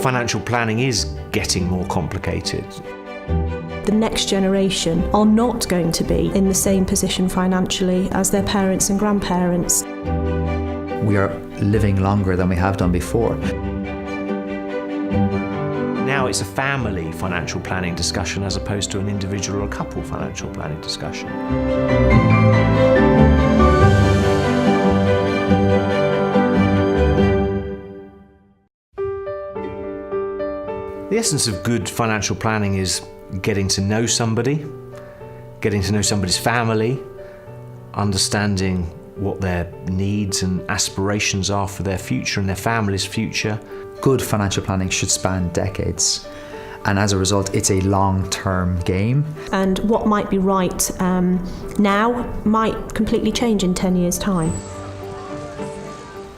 financial planning is getting more complicated. The next generation are not going to be in the same position financially as their parents and grandparents. We are living longer than we have done before. Now it's a family financial planning discussion as opposed to an individual or couple financial planning discussion. The essence of good financial planning is getting to know somebody, getting to know somebody's family, understanding what their needs and aspirations are for their future and their family's future. Good financial planning should span decades, and as a result, it's a long-term game. And what might be right now might completely change in 10 years' time.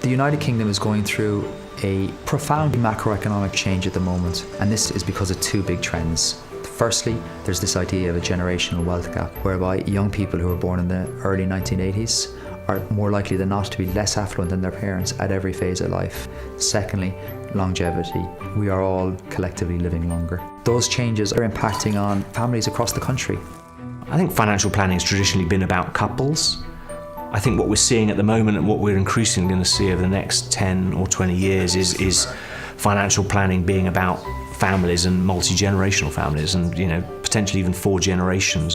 The United Kingdom is going through a profound macroeconomic change at the moment, and this is because of two big trends. Firstly, there's this idea of a generational wealth gap, whereby young people who were born in the early 1980s are more likely than not to be less affluent than their parents at every phase of life. Secondly, longevity. We are all collectively living longer. Those changes are impacting on families across the country. I think financial planning has traditionally been about couples. I think what we're seeing at the moment and what we're increasingly going to see over the next 10 or 20 years is financial planning being about families and multi-generational families and, potentially even 4 generations.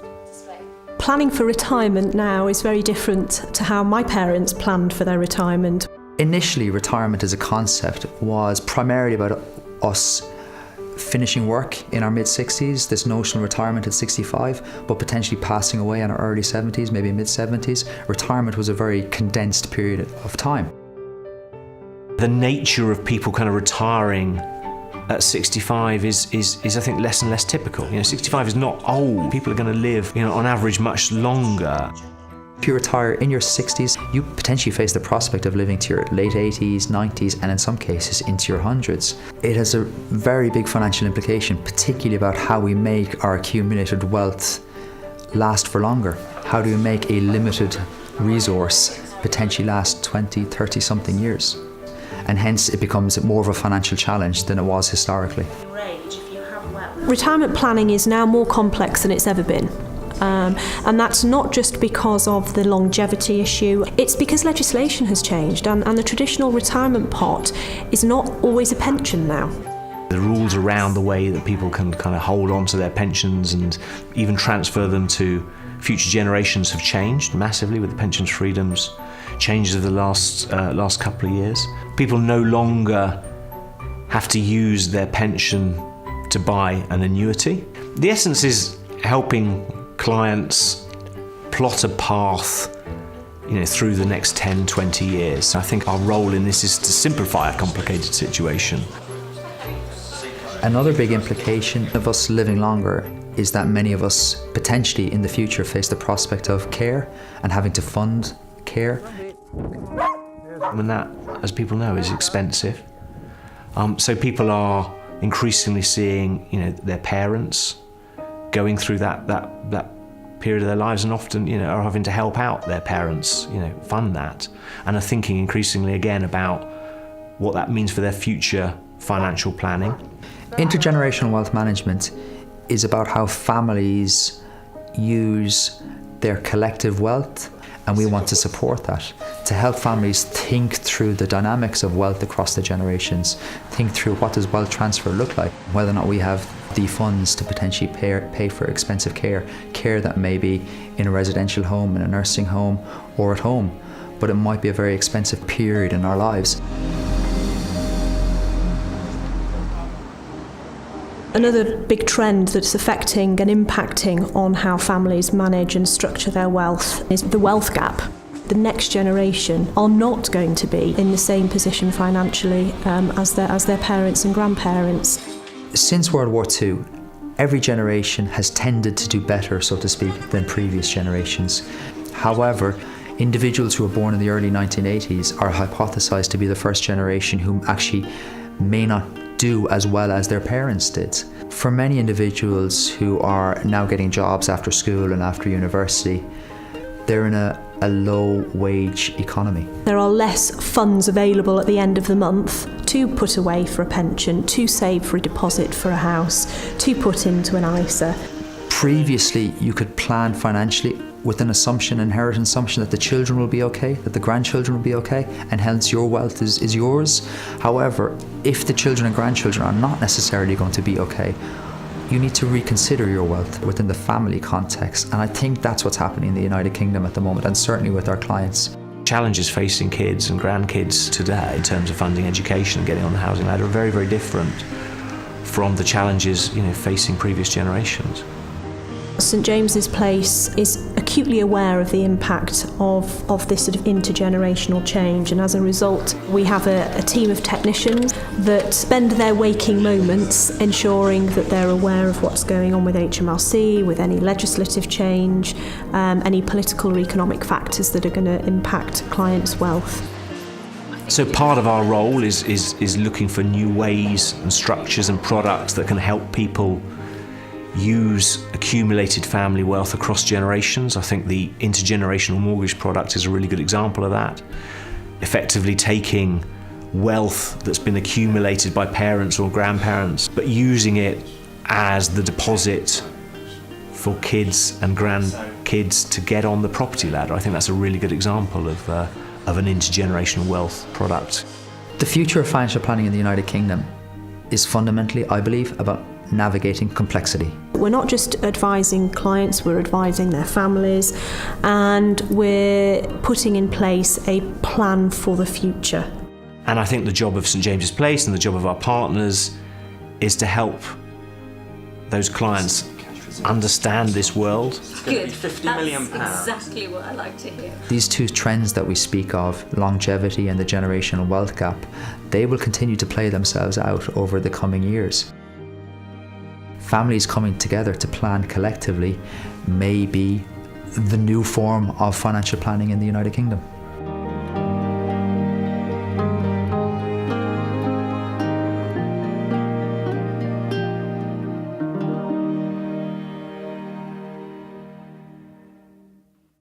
Planning for retirement now is very different to how my parents planned for their retirement. Initially, retirement as a concept was primarily about us finishing work in our mid-60s, this notional retirement at 65, but potentially passing away in our early 70s, maybe mid-70s. Retirement was a very condensed period of time. The nature of people kind of retiring at 65 is I think less and less typical. 65 is not old. People are going to live, on average much longer. If you retire in your 60s, you potentially face the prospect of living to your late 80s, 90s, and in some cases into your hundreds. It has a very big financial implication, particularly about how we make our accumulated wealth last for longer. How do we make a limited resource potentially last 20, 30 something years? And hence it becomes more of a financial challenge than it was historically. Retirement planning is now more complex than it's ever been. And that's not just because of the longevity issue, it's because legislation has changed and the traditional retirement pot is not always a pension now. The rules around the way that people can kind of hold on to their pensions and even transfer them to future generations have changed massively with the pensions freedoms changes of the last couple of years. People no longer have to use their pension to buy an annuity. The essence is helping clients plot a path through the next 10, 20 years. I think our role in this is to simplify a complicated situation. Another big implication of us living longer is that many of us potentially in the future face the prospect of care and having to fund care. And that, as people know, is expensive. So people are increasingly seeing their parents going through that period of their lives and often are having to help out their parents fund that, and are thinking increasingly again about what that means for their future financial planning. Intergenerational wealth management is about how families use their collective wealth, and we want to support that, to help families think through the dynamics of wealth across the generations, think through what does wealth transfer look like, whether or not we have the funds to potentially pay for expensive care that may be in a residential home, in a nursing home, or at home, but it might be a very expensive period in our lives. Another big trend that's affecting and impacting on how families manage and structure their wealth is the wealth gap. The next generation are not going to be in the same position financially as their parents and grandparents. Since World War II, every generation has tended to do better, so to speak, than previous generations. However, individuals who were born in the early 1980s are hypothesized to be the first generation who actually may not do as well as their parents did. For many individuals who are now getting jobs after school and after university, they're in a a low-wage economy. There are less funds available at the end of the month to put away for a pension, to save for a deposit for a house, to put into an ISA. Previously, you could plan financially with an assumption, inherent assumption that the children will be okay, that the grandchildren will be okay, and hence your wealth is yours. However, if the children and grandchildren are not necessarily going to be okay, you need to reconsider your wealth within the family context. And I think that's what's happening in the United Kingdom at the moment, and certainly with our clients. Challenges facing kids and grandkids today in terms of funding education and getting on the housing ladder are very, very different from the challenges facing previous generations. St James's Place is acutely aware of the impact of this sort of intergenerational change, and as a result we have a team of technicians that spend their waking moments ensuring that they're aware of what's going on with HMRC, with any legislative change, any political or economic factors that are going to impact clients' wealth. So part of our role is looking for new ways and structures and products that can help people use accumulated family wealth across generations. I think the intergenerational mortgage product is a really good example of that. Effectively taking wealth that's been accumulated by parents or grandparents, but using it as the deposit for kids and grandkids to get on the property ladder. I think that's a really good example of an intergenerational wealth product. The future of financial planning in the United Kingdom is fundamentally, I believe, about navigating complexity. We're not just advising clients, we're advising their families, and we're putting in place a plan for the future. And I think the job of St James's Place and the job of our partners is to help those clients understand this world. Good. £50 million. That's exactly what I like to hear. These two trends that we speak of, longevity and the generational wealth gap, they will continue to play themselves out over the coming years. Families coming together to plan collectively may be the new form of financial planning in the United Kingdom.